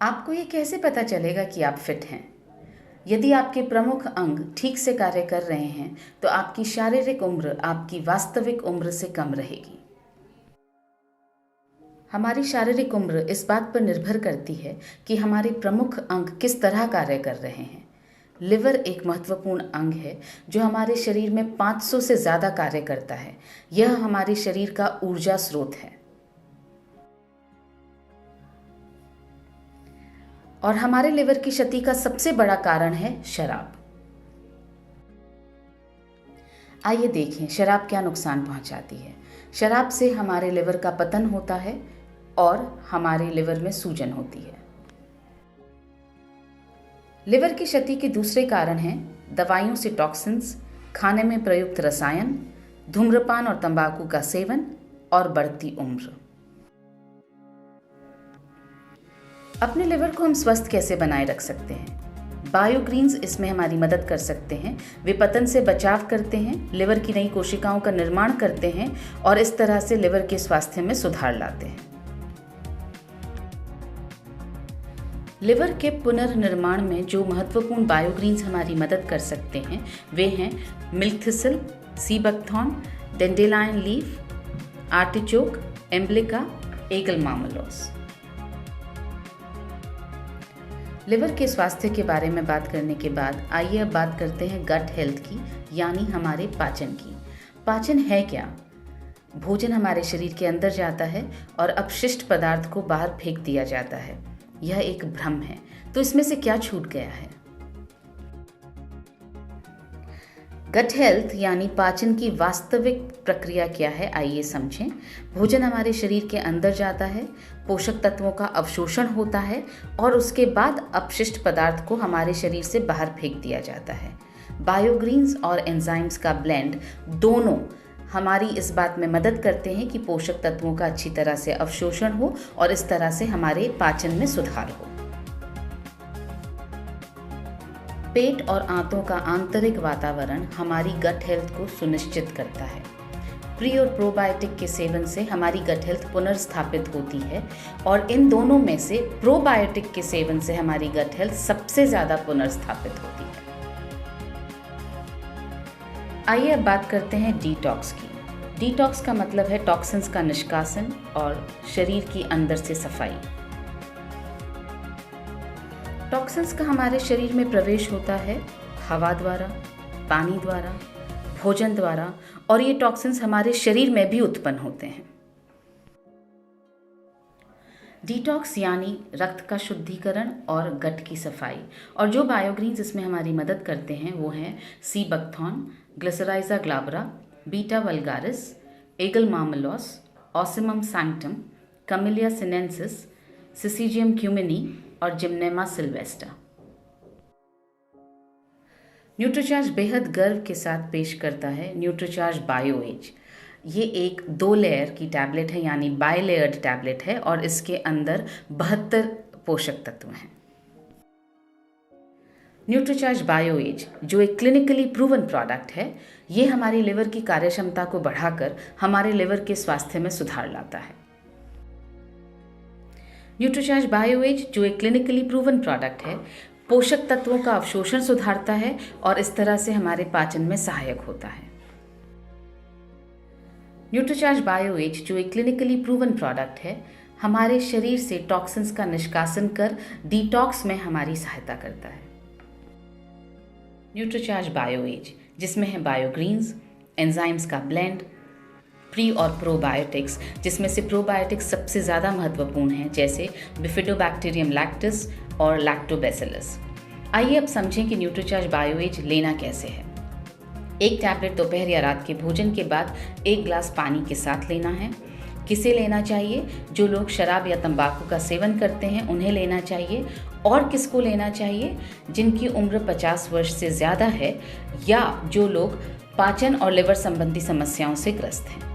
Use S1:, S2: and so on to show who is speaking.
S1: आपको ये कैसे पता चलेगा कि आप फिट हैं? यदि आपके प्रमुख अंग ठीक से कार्य कर रहे हैं, तो आपकी शारीरिक उम्र आपकी वास्तविक उम्र से कम रहेगी। हमारी शारीरिक उम्र इस बात पर निर्भर करती है कि हमारे प्रमुख अंग किस तरह कार्य कर रहे हैं। लिवर एक महत्वपूर्ण अंग है जो हमारे शरीर में 500 से ज़्यादा कार्य करता है। यह हमारे शरीर का ऊर्जा स्रोत है और हमारे लिवर की क्षति का सबसे बड़ा कारण है शराब। आइए देखें शराब क्या नुकसान पहुंचाती है। शराब से हमारे लिवर का पतन होता है और हमारे लिवर में सूजन होती है। लिवर की क्षति के दूसरे कारण हैं दवाइयों से टॉक्सिन्स, खाने में प्रयुक्त रसायन, धूम्रपान और तंबाकू का सेवन और बढ़ती उम्र। अपने लिवर को हम स्वस्थ कैसे बनाए रख सकते हैं? बायोग्रीन्स इसमें हमारी मदद कर सकते हैं। वे पतन से बचाव करते हैं, लिवर की नई कोशिकाओं का निर्माण करते हैं और इस तरह से लिवर के स्वास्थ्य में सुधार लाते हैं। लिवर के पुनर्निर्माण में जो महत्वपूर्ण बायोग्रीन्स हमारी मदद कर सकते हैं वे हैं milk thistle, sea buckthorn, dandelion leaf, artichoke, emblica, aegle marmelos. Liver के स्वास्थ्य के बारे में बात करने के बाद आइए अब बात करते हैं गट हेल्थ की, यानी हमारे पाचन की। पाचन है क्या? भोजन हमारे शरीर के अंदर जाता है और अपशिष्ट पदार्थ को बाहर फेंक दिया जाता है। यह एक भ्रम है। तो इसमें से क्या छूट गया है? गट हेल्थ यानी पाचन की वास्तविक प्रक्रिया क्या है, आइए समझें। भोजन हमारे शरीर के अंदर जाता है, पोषक तत्वों का अवशोषण होता है और उसके बाद अपशिष्ट पदार्थ को हमारे शरीर से बाहर फेंक दिया जाता है। बायोग्रीन्स और एंजाइम्स का ब्लेंड दोनों हमारी इस बात में मदद करते हैं कि पोषक तत्वों का अच्छी तरह से अवशोषण हो और इस तरह से हमारे पाचन में सुधार हो। पेट और आंतों का आंतरिक वातावरण हमारी गट हेल्थ को सुनिश्चित करता है। प्री और प्रोबायोटिक के सेवन से हमारी गट हेल्थ पुनर्स्थापित होती है और इन दोनों में से प्रोबायोटिक के सेवन से हमारी गट हेल्थ सबसे ज़्यादा पुनर्स्थापित होती है। आइए अब बात करते हैं डिटॉक्स की। डिटॉक्स का मतलब है टॉक्सिन्स का निष्कासन और शरीर की अंदर से सफाई। टॉक्सिन्स का हमारे शरीर में प्रवेश होता है हवा द्वारा, पानी द्वारा, भोजन द्वारा और ये टॉक्सिन्स हमारे शरीर में भी उत्पन्न होते हैं। डिटॉक्स यानी रक्त का शुद्धिकरण और गट की सफाई। और जो बायोग्रीन्स इसमें हमारी मदद करते हैं वो हैं sea buckthorn, glycyrrhiza glabra, beta vulgaris, aegle marmelos, ocimum sanctum, camellia sinensis, syzygium cumini और जिम्नेमा सिल्वेस्टा। न्यूट्रीचार्ज बेहद गर्व के साथ पेश करता है न्यूट्रीचार्ज बायो एज। ये एक 2 लेयर की टैबलेट है यानी बायलेयर्ड टैबलेट है और इसके अंदर 72 पोषक तत्व हैं। न्यूट्रीचार्ज बायो एज जो एक क्लिनिकली प्रूवन प्रोडक्ट है, ये हमारी लिवर की कार्यक्षमता को बढ़ाकर हमारे लिवर के स्वास्थ्य में सुधार लाता है। न्यूट्रीचार्ज बायो एज जो एक क्लिनिकली प्रूवन प्रोडक्ट है, पोषक तत्वों का अवशोषण सुधारता है और इस तरह से हमारे पाचन में सहायक होता है। न्यूट्रीचार्ज बायो एज जो एक क्लिनिकली प्रूवन प्रोडक्ट है, हमारे शरीर से टॉक्सिन्स का निष्कासन कर डिटॉक्स में हमारी सहायता करता है। न्यूट्रीचार्ज बायो एज जिसमें है बायोग्रीन्स, एंजाइम्स का ब्लेंड, प्री और प्रोबायोटिक्स जिसमें से प्रोबायोटिक्स सबसे ज़्यादा महत्वपूर्ण हैं, जैसे बिफिडोबैक्टीरियम लैक्टिस और लैक्टोबैसिलस। आइए अब समझें कि न्यूट्रीचार्ज बायो एज लेना कैसे है। एक टैबलेट दोपहर या रात के भोजन के बाद 1 ग्लास पानी के साथ लेना है। किसे लेना चाहिए? जो लोग शराब या तंबाकू का सेवन करते हैं उन्हें लेना चाहिए। और किसको लेना चाहिए? जिनकी उम्र 50 वर्ष से ज़्यादा है या जो लोग पाचन और लिवर संबंधी समस्याओं से ग्रस्त हैं।